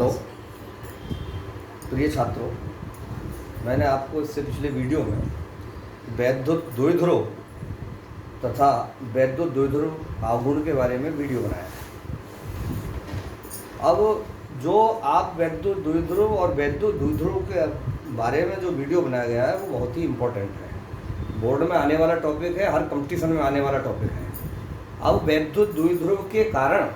Hello प्रिय छात्रों, मैंने आपको इससे पिछले वीडियो में वैद्युत द्विध्रुव तथा वैद्युत द्विध्रुव अवगुण के बारे में वीडियो बनाया है। अब जो आप वैद्युत द्विध्रुव और वैद्युत द्विध्रुव के बारे में जो वीडियो बनाया गया है वो बहुत ही इम्पोर्टेंट है। बोर्ड में आने वाला टॉपिक है, हर कंपटीशन में आने वाला टॉपिक है। अब वैद्युत द्विध्रुव के कारण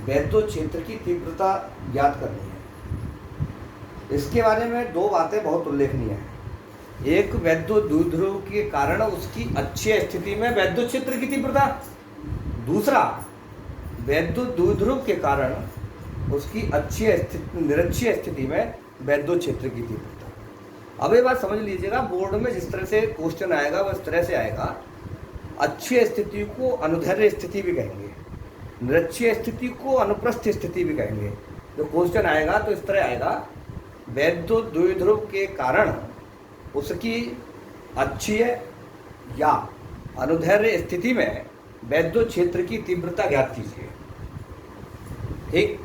वैद्युत क्षेत्र की तीव्रता ज्ञात करनी है। इसके बारे में दो बातें बहुत उल्लेखनीय हैं। एक, वैद्युत द्विध्रुव के कारण उसकी अक्षीय स्थिति में वैद्युत क्षेत्र की तीव्रता। दूसरा, वैद्युत द्विध्रुव के कारण उसकी अक्षीय स्थिति निरक्षीय स्थिति में वैद्युत क्षेत्र की तीव्रता। अब ये बात समझ लीजिएगा, बोर्ड में जिस तरह से क्वेश्चन आएगा वह इस तरह से आएगा। अक्षीय स्थिति को अनुदैर्ध्य स्थिति भी कहेंगे, निरक्षीय स्थिति को अनुप्रस्थ स्थिति भी कहेंगे। जो क्वेश्चन आएगा तो इस तरह आएगा, वैद्युत द्विध्रुव के कारण उसकी अक्षीय या अनुदैर्ध्य स्थिति में वैद्युत क्षेत्र की तीव्रता ज्ञात कीजिए। ठीक,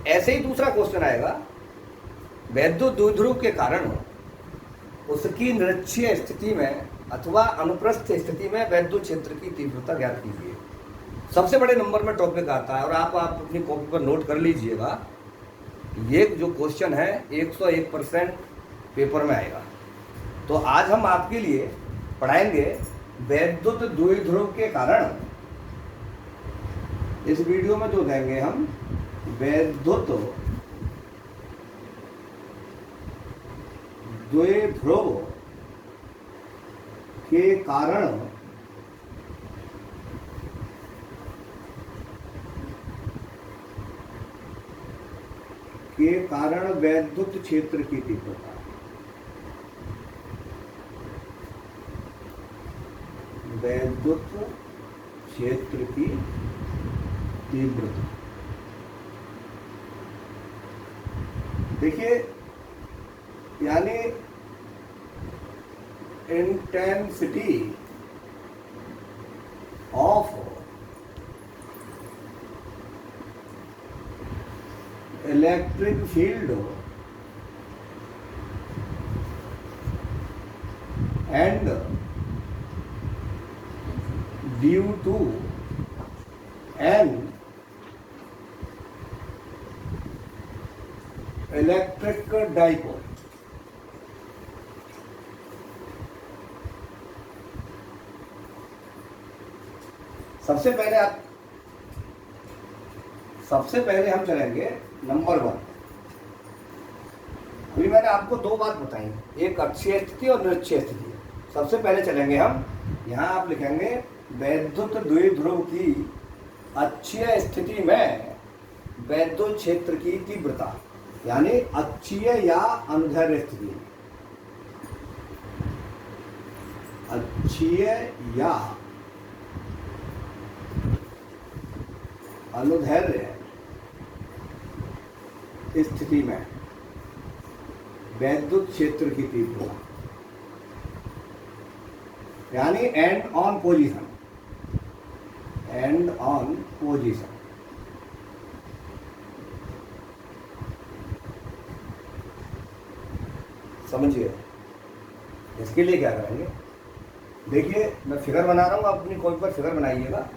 ऐसे ही दूसरा क्वेश्चन आएगा, वैद्युत द्विध्रुव के कारण उसकी निरक्षीय स्थिति में अथवा अनुप्रस्थ स्थिति में वैद्युत क्षेत्र की तीव्रता ज्ञात कीजिए। सबसे बड़े नंबर में टॉपिक आता है और आप अपनी कॉपी पर नोट कर लीजिएगा। ये जो क्वेश्चन है 101% पेपर में आएगा। तो आज हम आपके लिए पढ़ाएंगे वैद्युत द्विध्रुव के कारण। इस वीडियो में जो देंगे हम वैद्युत द्विध्रुव के कारण वैद्युत क्षेत्र की तीव्रता। वैद्युत क्षेत्र की तीव्रता देखिए, यानी intensity of electric field and due to an electric dipole. सबसे पहले हम चलेंगे नंबर 1। अभी मैंने आपको दो बात बताई, एक अक्षीय स्थिति और निरक्षीय स्थिति। सबसे पहले चलेंगे हम, यहाँ आप लिखेंगे वैद्युत द्विध्रुव की अक्षीय स्थिति में वैद्युत क्षेत्र की तीव्रता, यानी अक्षीय या अनुदैर्ध्य स्थिति। अक्षीय या अनुदैर्ध्य स्थिति में वैद्युत क्षेत्र की तीव्रता, यानी and on position. And on position समझिए। इसके लिए क्या करेंगे, देखिए मैं फिगर बना रहा हूँ, आप अपनी कॉपी पर फिगर बनाइएगा।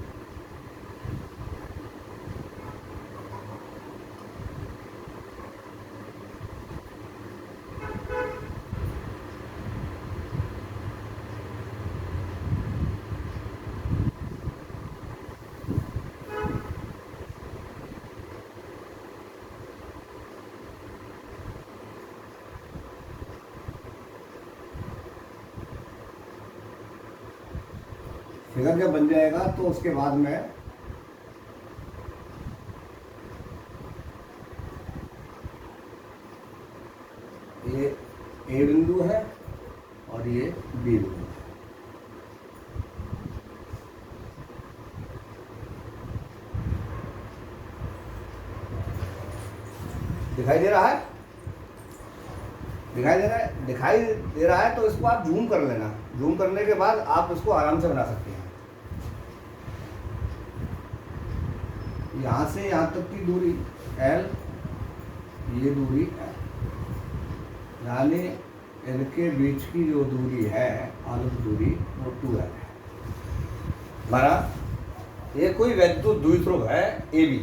फिगर जब बन जाएगा तो उसके बाद में ये ए बिंदु है और ये बी बिंदु है। दिखाई दे रहा है? दिखाई दे रहा है तो इसको आप जूम कर लेना। जूम करने के बाद आप इसको आराम से बना सकते हैं। यहाँ से यहाँ तक की दूरी L, ये दूरी L, यानी इनके बीच की जो दूरी है आलोक दूरी वो 2L है। हमारा ये कोई वैद्युत द्विध्रुव है AB,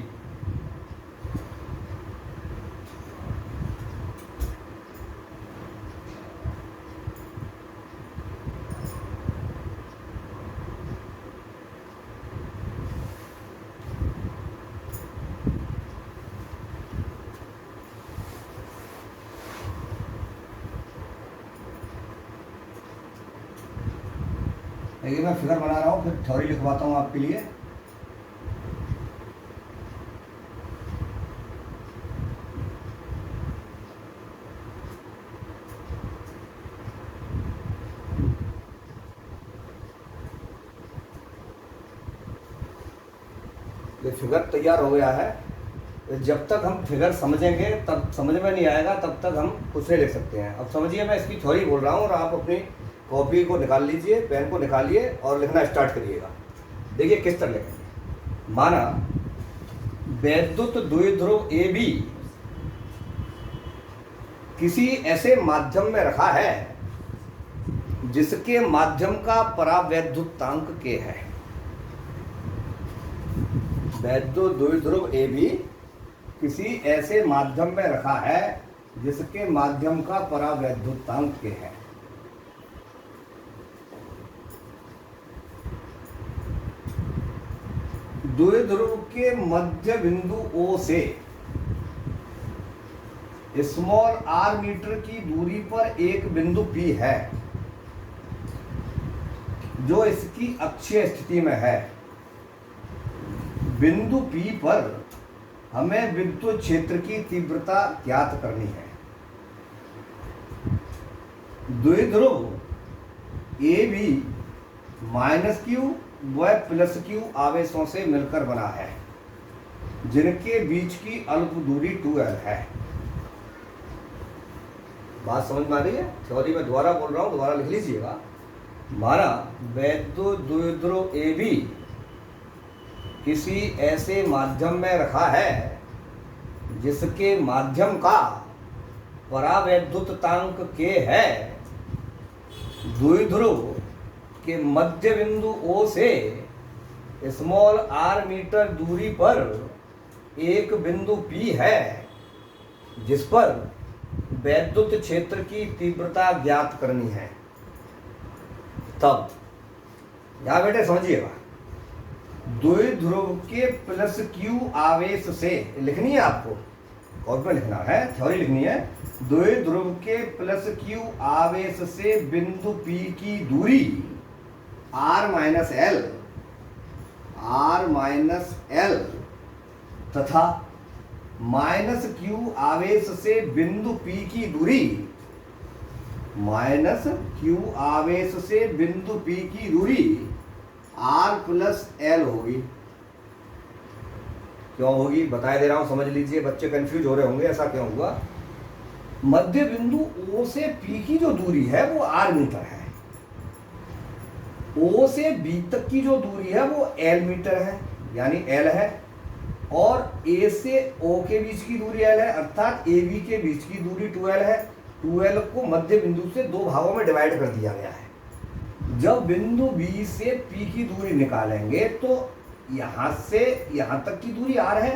देखिए मैं फिगर बना रहा हूँ, फिर थ्योरी लिखवाता हूँ आपके लिए। ये फिगर तैयार हो गया है। जब तक हम फिगर समझेंगे तब समझ में नहीं आएगा, तब तक हम कुछ नहीं लिख सकते हैं। अब समझिए मैं इसकी थ्योरी बोल रहा हूँ और आप अपनी कॉपी को निकाल लीजिए, पेन को निकालिए और लिखना स्टार्ट करिएगा। देखिए किस तरह लिखेंगे। माना वैद्युत द्विध्रुव AB किसी ऐसे माध्यम में रखा है जिसके माध्यम का परावैद्युतांक K है। वैद्युत द्विध्रुव AB किसी ऐसे माध्यम में रखा है जिसके माध्यम का परावैद्युतांक K है। द्विध्रुव के मध्य बिंदु O से स्मॉल r मीटर की दूरी पर एक बिंदु P है जो इसकी अक्षीय स्थिति में है। बिंदु P पर हमें विद्युत क्षेत्र की तीव्रता ज्ञात करनी है। द्विध्रुव AB -Q व +Q आवेशों से मिलकर बना है जिनके बीच की अल्प दूरी 2L है। बात समझ में आ रही है? थ्योरी में दोबारा बोल रहा हूँ, दोबारा लिख लीजिएगा। माना वैद्युत द्विध्रुव AB किसी ऐसे माध्यम में रखा है जिसके माध्यम का परावैद्युतांक K है। द्विध्रुव के मध्य बिंदु O से स्मॉल r मीटर दूरी पर एक बिंदु P है जिस पर वैद्युत क्षेत्र की तीव्रता ज्ञात करनी है। तब यहां बेटे समझिएगा, द्विध्रुव के +Q आवेश से लिखनी है, आपको कॉपी में लिखना है, थ्योरी लिखनी है। द्विध्रुव के +Q आवेश से बिंदु P की दूरी r-L तथा -Q आवेश से बिंदु P की दूरी -Q आवेश से बिंदु P की दूरी r+L होगी। क्यों होगी बता दे रहा हूं, समझ लीजिए। बच्चे कंफ्यूज हो रहे होंगे ऐसा क्यों हुआ। मध्य बिंदु O से P की जो दूरी है वो r मीटर है। O से B तक की जो दूरी है वो L मीटर है, यानी L है। और A से O के बीच की दूरी L है, अर्थात AB के बीच की दूरी 2L है। 2L को मध्य बिंदु से दो भागों में डिवाइड कर दिया गया है। जब बिंदु B से P की दूरी निकालेंगे तो यहाँ से यहाँ तक की दूरी R है।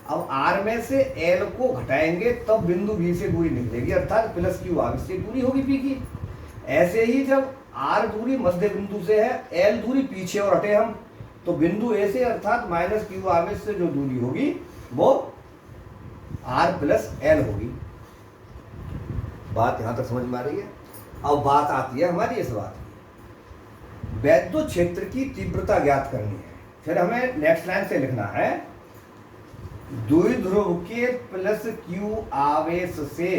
अब R में से L को घटाएंगे तब बिंदु B से दूरी निकलेगी, अर्थात +Q आवेश से दूरी होगी P की। ऐसे ही जब R दूरी मध्य बिंदु से है, L दूरी पीछे और हटे हम, तो बिंदु A से अर्थात -Q आवेश से जो दूरी होगी वो r+L होगी। बात यहां तक समझ में आ रही है? अब बात आती है हमारी इस बात की, वैद्युत क्षेत्र की तीव्रता ज्ञात करनी है। फिर हमें नेक्स्ट लाइन से लिखना है, द्विध्रुव के +Q आवेश से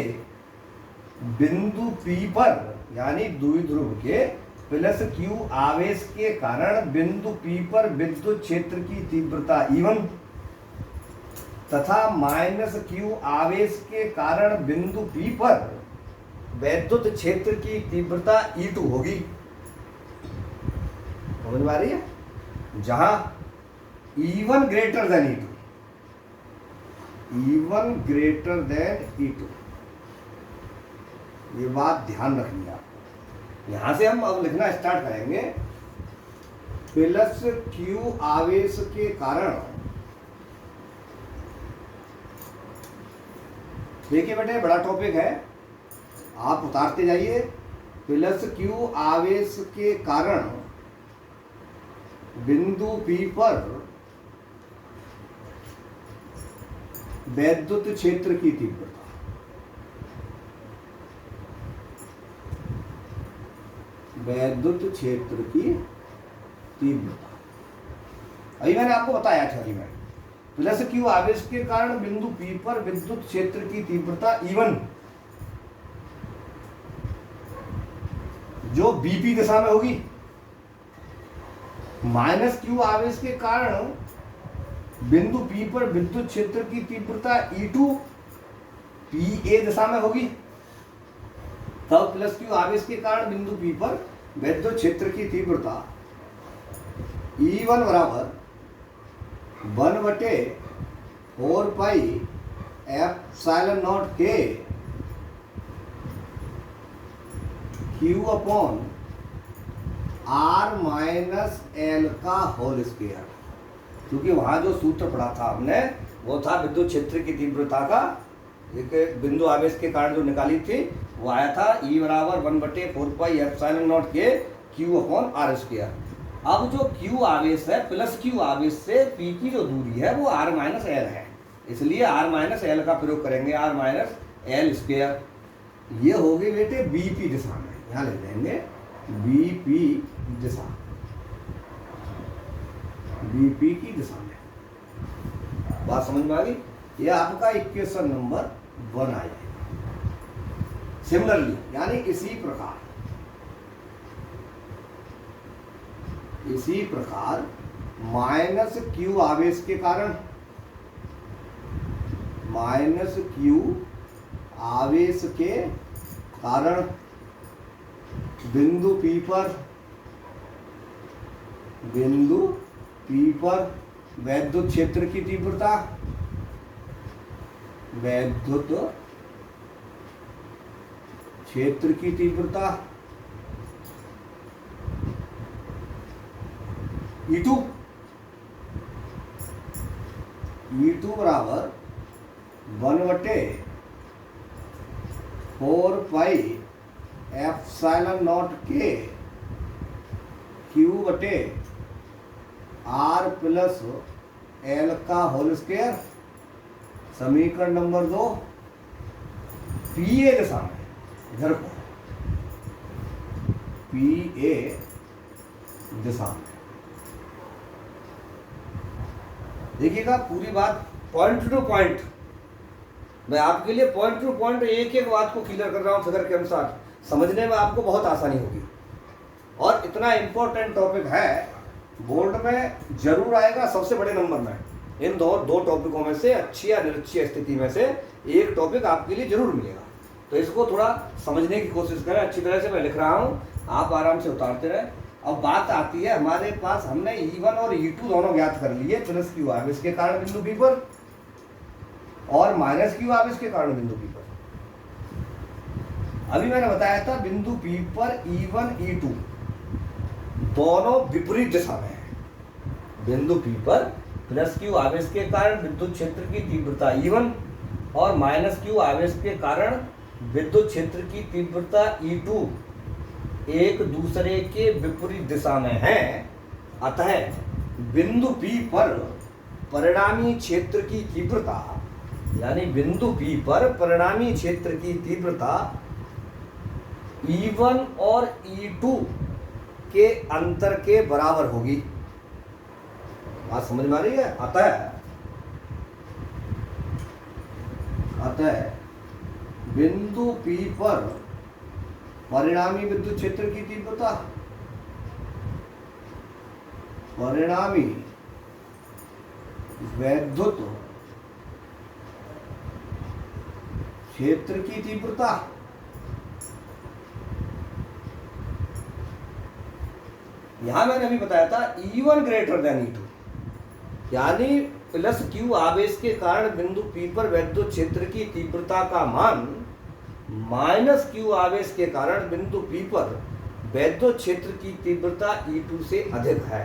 बिंदु P पर, यानी द्विध्रुव के +Q आवेश के कारण बिंदु P पर विद्युत क्षेत्र की तीव्रता E1 तथा -Q आवेश के कारण बिंदु P पर वैद्युत क्षेत्र की तीव्रता E2 होगी। समझ में आ रही है? जहां E1 greater than E2, E1 greater than E2। ये बात ध्यान रखनी है आपको। यहां से हम अब लिखना स्टार्ट करेंगे। प्लस Q आवेश के कारण, देखिए बेटे बड़ा टॉपिक है, आप उतारते जाइए। प्लस Q आवेश के कारण बिंदु P पर वैद्युत क्षेत्र की तीव्रता, वैद्युत क्षेत्र की तीव्रता, अभी मैंने आपको बताया था कि मैं प्लस Q आवेश के कारण बिंदु P पर विद्युत क्षेत्र की तीव्रता E1 जो BP दिशा में होगी, माइनस Q आवेश के कारण बिंदु P पर विद्युत क्षेत्र की तीव्रता E2 PA दिशा में होगी। तब प्लस Q आवेश के कारण बिंदु P पर वैद्युत क्षेत्र की तीव्रता E1 बराबर 1/4 pi epsilon not K Q upon R minus L का होल स्क्वायर। क्योंकि वहां जो सूत्र पढ़ा था हमने वो था विद्युत क्षेत्र की तीव्रता का, एक बिंदु आवेश के कारण जो निकाली थी वो आया था E बराबर 1/4 pi epsilon not K Q upon R square. अब जो Q आवेश है प्लस Q आवेश से P की जो दूरी है वो R माइनस L है, इसलिए R माइनस L का प्रयोग करेंगे, R माइनस L स्क्वायर। ये होगी बेटे BP दिशा में, यहाँ ले लेंगे BP दिशा, BP की दिशा में। बात समझ में आ गई? ये आपका इक्वेशन नंबर 1 आ जाएगा। सिमिलरली यानी इसी प्रकार माइनस Q आवेश के कारण, माइनस Q आवेश के कारण बिंदु P पर वैद्युत क्षेत्र की तीव्रता, वैद्युत क्षेत्र की तीव्रता E2 बराबर 1/4 pi epsilon not K Q बटे R प्लस L का होल स्क्वायर। समीकरण नंबर 2 PA दिशा में, इधर को PA दिशा में। देखिएगा पूरी बात पॉइंट टू पॉइंट, मैं आपके लिए पॉइंट टू पॉइंट एक एक बात को क्लियर कर रहा हूं फिगर के अनुसार, समझने में आपको बहुत आसानी होगी। और इतना इंपॉर्टेंट टॉपिक है, बोर्ड में जरूर आएगा सबसे बड़े नंबर में। इन दो टॉपिकों में से अच्छी या निरक्षी स्थिति में से एक टॉपिक आपके लिए जरूर मिलेगा। तो इसको थोड़ा समझने की कोशिश करें। अच्छी तरह से मैं लिख रहा हूँ, आप आराम से उतारते रहे। अब बात आती है हमारे पास, हमने E1 और E2 दोनों ज्ञात कर लिए, प्लस Q आवेश के कारण बिंदु P पर और माइनस Q आवेश के कारण बिंदु P पर। अभी मैंने बताया था बिंदु P पर E1 E2 दोनों विपरीत दिशा में है। बिंदु P पर प्लस Q आवेश के कारण विद्युत क्षेत्र की तीव्रता E1 और माइनस Q आवेश के कारण विद्युत क्षेत्र की तीव्रता E2 एक दूसरे के विपरीत दिशा में हैं। अतः बिंदु P पर परिणामी क्षेत्र की तीव्रता, यानी बिंदु P पर परिणामी क्षेत्र की तीव्रता E1 और E2 के अंतर के बराबर होगी। बात समझ में आ रही है? अतः बिंदु P पर परिणामी विद्युत क्षेत्र की तीव्रता, परिणामी वैद्युत क्षेत्र की तीव्रता यहां मैंने अभी बताया था E1 ग्रेटर देन E2, यानी प्लस क्यू आवेश के कारण बिंदु P पर वैद्युत क्षेत्र की तीव्रता का मान माइनस क्यू आवेश के कारण बिंदु P पर वैद्युत क्षेत्र की तीव्रता E2 से अधिक है।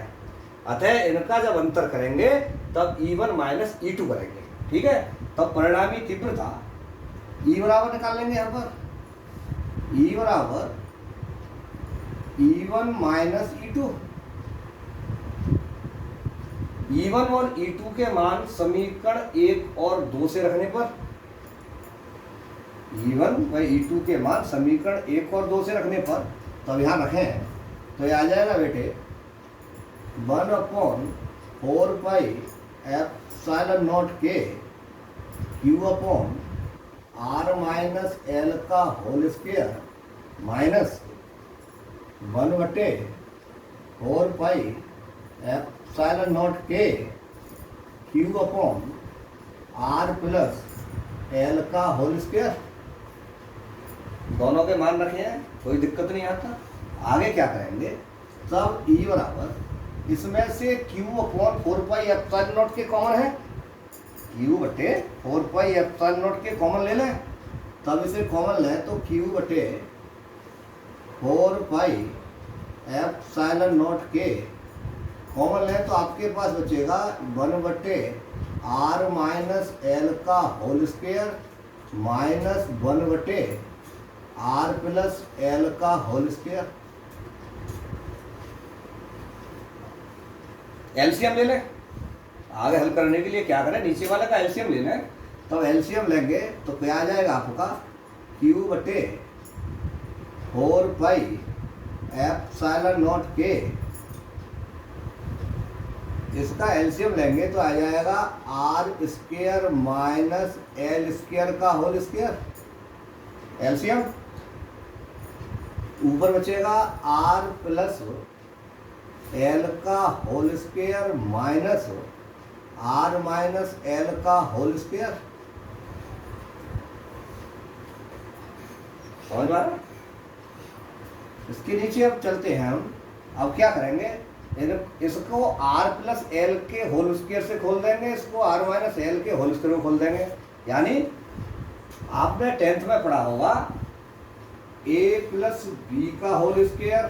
अतः इनका जब अंतर करेंगे तब E1 माइनस E2 करेंगे, ठीक है। तब परिणामी तीव्रता E बराबर निकाल लेंगे यहाँ पर, E बराबर E1 माइनस E2। E1 और E2 के मान समीकरण 1 और 2 से रखने पर, E1 व E2 के मान समीकरण 1 और 2 से रखने पर, तब यहाँ रखें तो ये आ जाएगा बेटे 1/4 पाई एप्सिलॉन नॉट के Q upon R minus L का whole square minus 1/4 pi epsilon naught के Q upon R plus L का होल स्क्वायर। दोनों के मान रखे हैं, कोई दिक्कत नहीं आता। आगे क्या करेंगे, तब E बराबर इसमें से Q upon 4 pi epsilon naught के कॉमन है, Q बटे 4 पाई एप्सिलॉन नॉट के कॉमन ले लें। तब इसे कॉमन लें तो Q बटे 4 पाई एप्सिलॉन नॉट के कॉमन लें तो आपके पास बचेगा 1/R माइनस L का whole square minus 1/R plus L का होल स्क्वायर। एलसीएम ले लें। आगे हल करने के लिए क्या करें, नीचे वाले का एलसीएम ले लें। तब एलसीएम लेंगे तो क्या आ जाएगा आपका Q बटे 4 पाई एप्सिलॉन नॉट के, इसका एलसीएम लेंगे तो आ जाएगा R square minus L square का होल स्क्वायर। एलसीएम ऊपर बचेगा R प्लस L का whole square minus R minus L का होल स्क्वायर। समझ में आ रहा? इसके नीचे अब चलते हैं हम। अब क्या करेंगे, इसको R प्लस L के होल स्क्वायर से खोल देंगे, इसको R माइनस L के होल स्क्वायर में खोल देंगे। यानी आपने 10th में पढ़ा होगा A प्लस B का होल स्क्वायर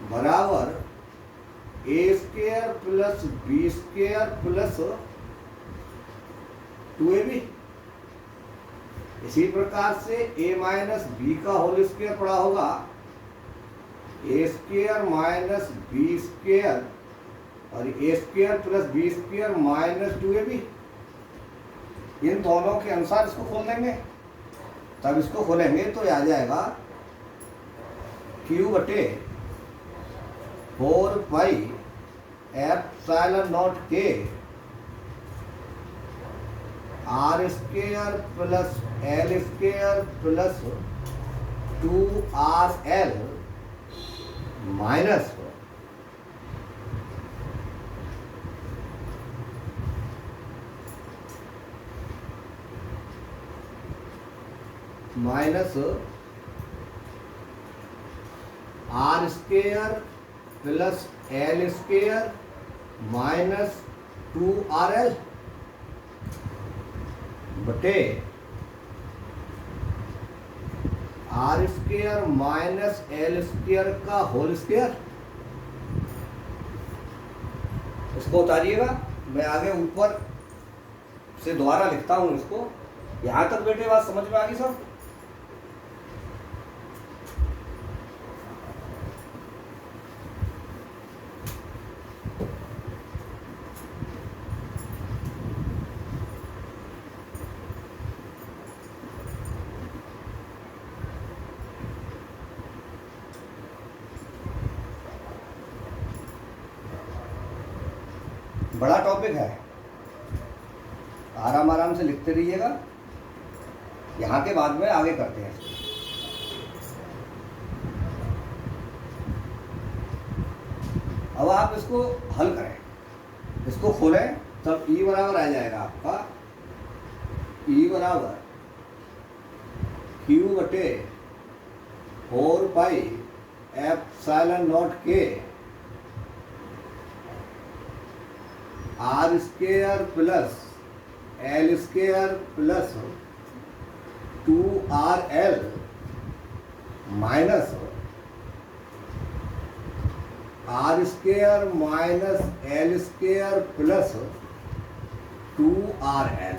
बराबर A square plus B square plus 2AB। इसी प्रकार से A माइनस B का होल स्क्वायर पढ़ा होगा A square minus B square और A square plus B square minus 2AB। इन दोनों के अनुसार इसको खोल देंगे। तब इसको खोलेंगे तो आ जाएगा Q बटे 4 पाई एप्सिलॉन नॉट के R square plus L square plus 2RL minus R square plus L square minus 2RL बटे R square minus L square का होल स्क्वायर। इसको उतारिएगा, मैं आगे ऊपर से दोबारा लिखता हूं इसको। यहां तक बेटे बात समझ में आ गई सब? बड़ा टॉपिक है, आराम आराम से लिखते रहिएगा। यहाँ के बाद में आगे करते हैं। अब आप इसको हल करें, इसको खोलें, तब E बराबर आ जाएगा आपका E बराबर Q बटे 4 पाई एप्सिलॉन नॉट के R square plus L square plus 2RL minus R square minus L square plus 2RL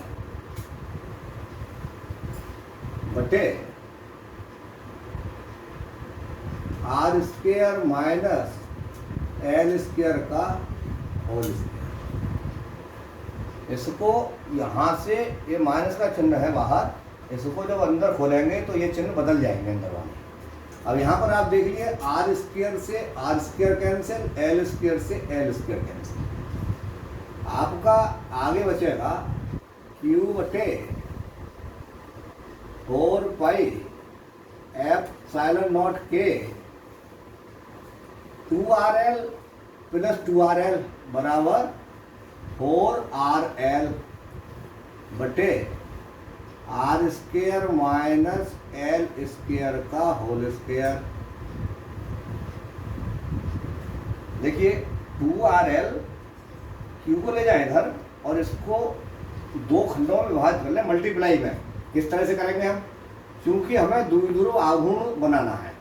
बटे R square minus L square का होल स्क्वेयर। इसको यहाँ से ये माइनस का चिन्ह है बाहर, इसको जब अंदर खोलेंगे तो ये चिन्ह बदल जाएंगे अंदर वाले। अब यहाँ पर आप देख लिए आर स्क्वेयर से R square cancel, L square से एल स्क्वेयर कैंसिल। आपका आगे बचेगा क्यू बटे 4 पाई एप्सिलॉन के 2RL प्लस 2RL बराबर 4RL बटे R square minus L square का होल स्क्वेयर। देखिए 2RL क्यू को ले जाए इधर और इसको दो खंडों में विभाजित कर ले मल्टीप्लाई में। किस तरह से करेंगे हम, क्योंकि हमें द्विध्रुव आघूर्ण बनाना है,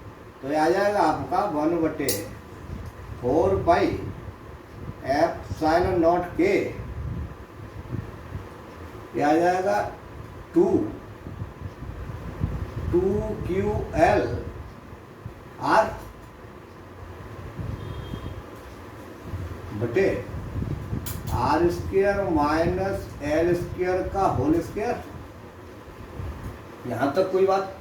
तो ये आ जाएगा आपका 1/4 पाई एप्सिलॉन के, ये आ जाएगा 2QL आर बटे R square minus L square का होल स्क्वेयर। यहाँ तक कोई बात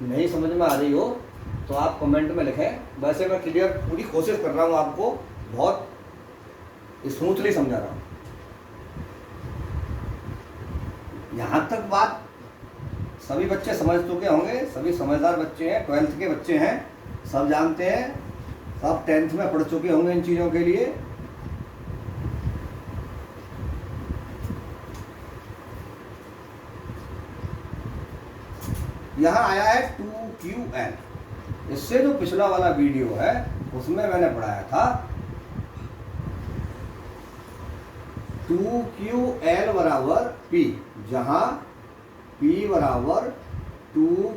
नहीं समझ में आ रही हो तो आप कमेंट में लिखें। वैसे मैं क्लियर पूरी कोशिश कर रहा हूँ, आपको बहुत स्मूथली समझा रहा हूँ। यहाँ तक बात सभी बच्चे समझ चुके होंगे, सभी समझदार बच्चे हैं, 12th के बच्चे हैं, सब जानते हैं, सब 10th में पढ़ चुके होंगे इन चीज़ों के लिए। यहाँ आया है 2QL। इससे जो पिछला वाला वीडियो है उसमें मैंने पढ़ाया था 2QL बराबर P, जहाँ P बराबर 2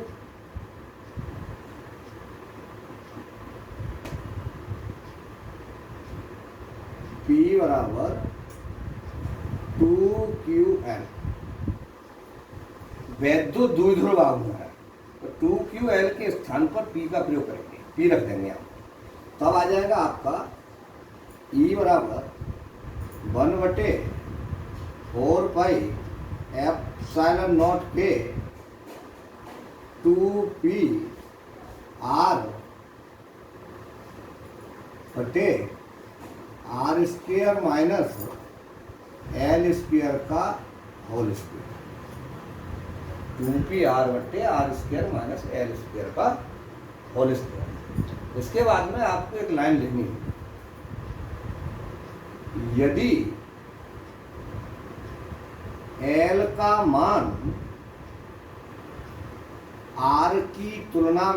P बराबर 2QL वैद्युत द्विध्रुव आघूर्ण है, तो 2QL के स्थान पर P का प्रयोग करेंगे, P रख देंगे आप, तब आ जाएगा आपका E बराबर 1/4 पाई एप्सिलॉन के 2PR बटे R square minus L square का होल स्क्वेयर। 2PR बटे R square minus L square का होल स्क्वेयर। इसके बाद में आपको एक लाइन लिखनी है, यदि L का मान R की तुलना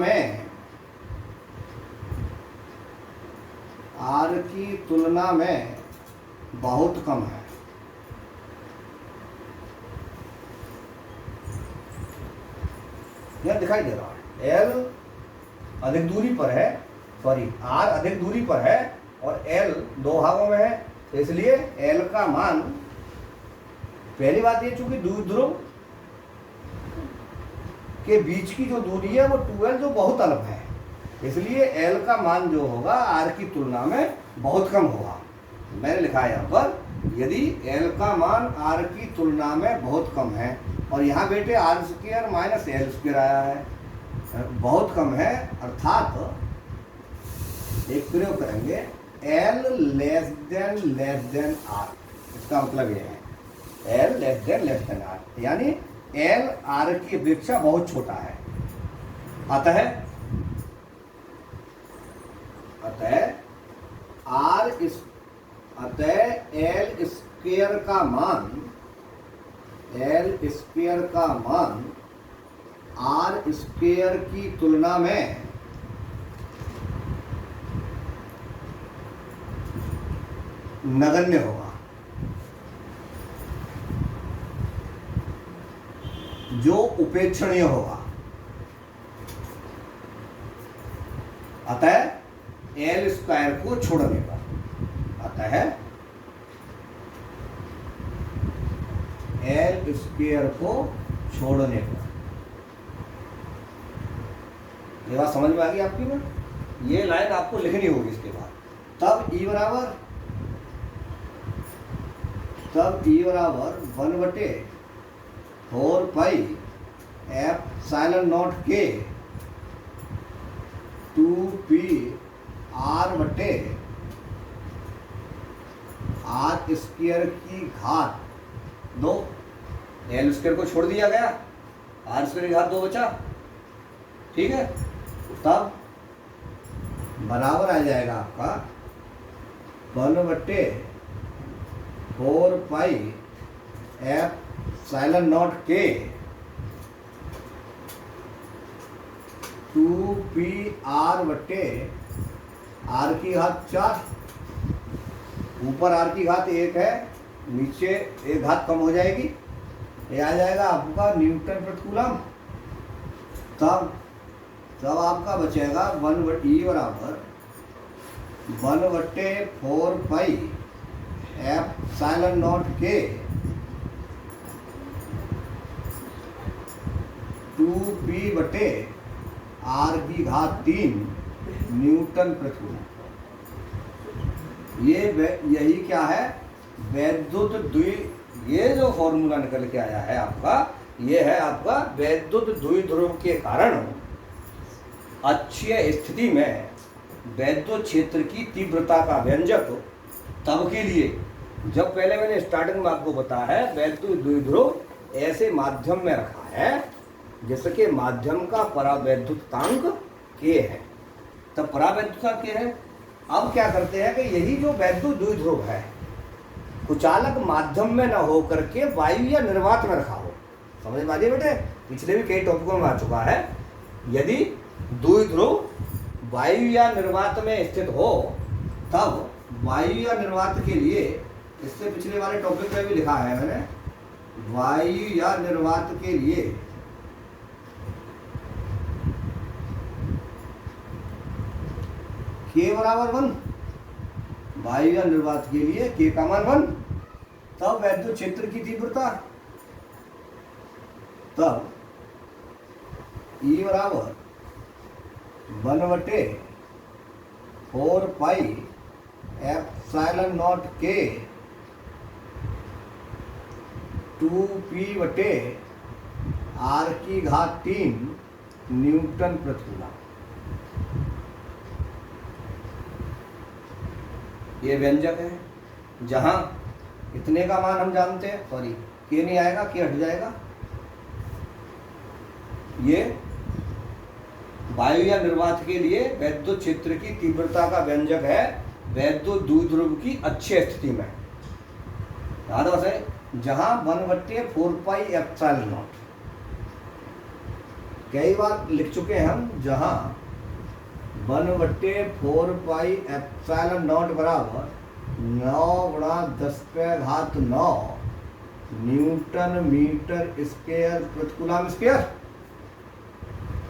में बहुत कम है, यह दिखाई दे रहा है। L अधिक दूरी पर है, सॉरी R अधिक दूरी पर है और L दो भागों में है, तो इसलिए L का मान, पहली बात ये चूंकि द्विध्रुव के बीच की जो दूरी है वो 2L जो बहुत अल्प है, इसलिए L का मान जो होगा R की तुलना में बहुत कम होगा। मैंने लिखा है यहाँ पर, यदि L का मान R की तुलना में बहुत कम है, और यहाँ बेटे R square minus L square आया है, बहुत कम है, अर्थात एक प्रयोग करेंगे L लेस देन R। इसका मतलब ये है L लेस देन R, यानी L R की अपेक्षा बहुत छोटा है। अतः L स्क्वेयर का मान R स्क्वेयर की तुलना में नगण्य होगा। उपेक्षणीय होगा। अतः एल स्क्वायर को छोड़ने पर, अतः एल स्क्वायर को छोड़ने पर, ये बात समझ में आ गई आपकी ना? ये लाइन आपको लिखनी होगी इसके बाद। तब ई बराबर 1/4 पाई एप्सिलॉन नॉट के 2p r बटे r स्क्वायर की घात 2। एल स्क्वायर को छोड़ दिया गया, r स्क्वायर की घात 2 बचा, ठीक है। तब बराबर आ जाएगा आपका 1/4 पाई एप्सिलॉन नॉट के 2p r बटे r की घात 4। ऊपर r की घात 1 है, नीचे एक घात कम हो जाएगी, ये आ जाएगा आपका न्यूटन प्रति कूलम। तब आपका बचेगा 1/e बराबर 1/4 पाई एप्सिलॉन नॉट के 2p बटे r की घात 3 न्यूटन प्रति कूलम। यही क्या है? वैद्युत ये जो फॉर्मूला निकल के आया है आपका, ये है आपका वैद्युत द्विध्रुव के कारण अक्षीय स्थिति में वैद्युत क्षेत्र की तीव्रता का व्यंजक तब के लिए, जब पहले मैंने स्टार्टिंग में आपको बताया है वैद्युत द्विध्रुव ऐसे माध्यम में रखा है जिसके माध्यम का परावैद्युतांक के है, तब परावैद्युतांक के है। अब क्या करते हैं कि यही जो वैद्युत द्विध्रुव है कुचालक माध्यम में न हो करके वायु या निर्वात में रखा हो। समझ में आ गई बेटे? पिछले भी कई टॉपिकों में आ चुका है। यदि द्विध्रुव वायु या निर्वात में स्थित हो तब वायु या निर्वात के लिए, इससे पिछले वाले टॉपिक में भी लिखा है मैंने, वायु या निर्वात के लिए के बराबर 1, वायु या निर्वात के लिए के का मान 1। तब वैद्युत क्षेत्र की तीव्रता, तब E बराबर 1/4 पाई एप्सिलॉन नॉट के 2p बटे r की घात 3 न्यूटन प्रति कूलम। ये व्यंजक है जहां इतने का मान हम जानते हैं, सॉरी के नहीं आएगा, के हट जाएगा। ये वायु या निर्वात के लिए वैद्युत क्षेत्र की तीव्रता का व्यंजक है वैद्युत द्विध्रुव की अच्छी स्थिति में। याद है जहां 1/4 पाई एप्सिलॉन नॉट, कई बार लिख चुके हैं हम, जहां 1/4 पाई एप्सिलॉन नॉट बराबर 9×10⁹ न्यूटन मीटर स्क्वायर प्रति कूलम स्क्वायर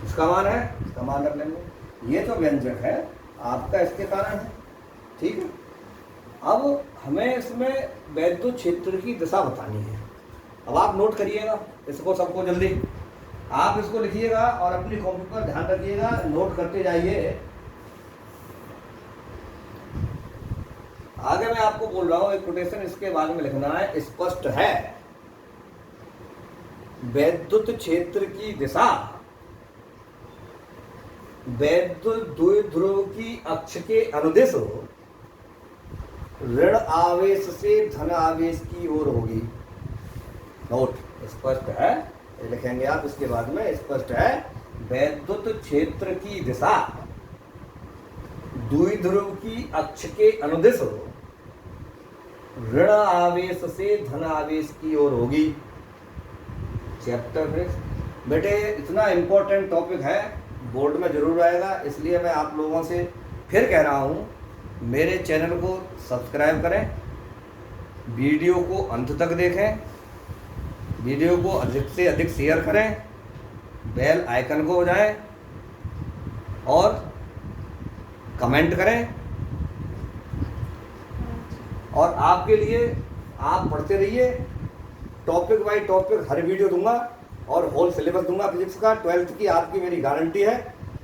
इसका मान है, इसका मान रख लेंगे। ये जो व्यंजक है आपका इसके कारण है, ठीक है। अब हमें इसमें वैद्युत क्षेत्र की दिशा बतानी है। अब आप नोट करिएगा इसको, सबको जल्दी आप इसको लिखिएगा और अपनी कॉपी पर ध्यान रखिएगा, नोट करते जाइए। आगे मैं आपको बोल रहा हूं एक कोटेशन, इसके बाद में लिखना है, स्पष्ट है वैद्युत क्षेत्र की दिशा वैद्युत द्विध्रुव की अक्ष के अनुदिश ऋण आवेश से धन आवेश की ओर होगी। नोट, स्पष्ट है, लिखेंगे आप इसके बाद में, स्पष्ट है वैद्युत क्षेत्र की दिशा द्विध्रुव की अक्ष के अनुदिश ऋण आवेश से धन आवेश की ओर होगी। चैप्टर बेटे इतना इंपॉर्टेंट टॉपिक है, बोर्ड में जरूर आएगा, इसलिए मैं आप लोगों से फिर कह रहा हूँ मेरे चैनल को सब्सक्राइब करें, वीडियो को अंत तक देखें, वीडियो को अधिक से अधिक शेयर करें बेल आइकन को बजाएं और कमेंट करें। और आपके लिए आप पढ़ते रहिए, topic by topic her video दूंगा और होल सिलेबस दूंगा फिजिक्स का। 12th की आपकी मेरी गारंटी है।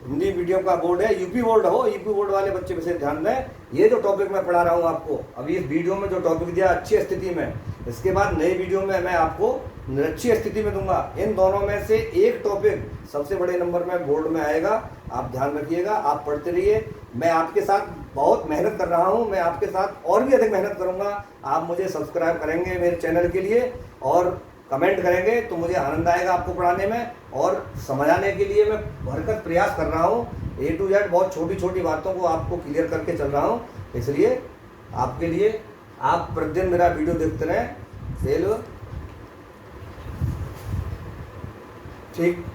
हिंदी मीडियम का बोर्ड है, यूपी बोर्ड हो, यूपी बोर्ड वाले बच्चे विशेष ध्यान दें। ये जो टॉपिक मैं पढ़ा रहा हूँ आपको अभी इस वीडियो में, जो टॉपिक दिया अच्छी स्थिति में, इसके बाद नई वीडियो में मैं आपको अच्छी स्थिति में दूंगा। इन दोनों में से एक टॉपिक सबसे बड़े नंबर में बोर्ड में आएगा। आप ध्यान रखिएगा, आप पढ़ते रहिए। मैं आपके साथ बहुत मेहनत कर रहा हूँ, मैं आपके साथ और भी अधिक मेहनत करूँगा। आप मुझे सब्सक्राइब करेंगे मेरे चैनल के लिए और कमेंट करेंगे तो मुझे आनंद आएगा आपको पढ़ाने में और समझाने के लिए मैं भरसक प्रयास कर रहा हूँ। A to Z बहुत छोटी छोटी बातों को आपको क्लियर करके चल रहा हूँ, इसलिए आपके लिए आप प्रतिदिन मेरा वीडियो देखते रहें। चलो ठीक।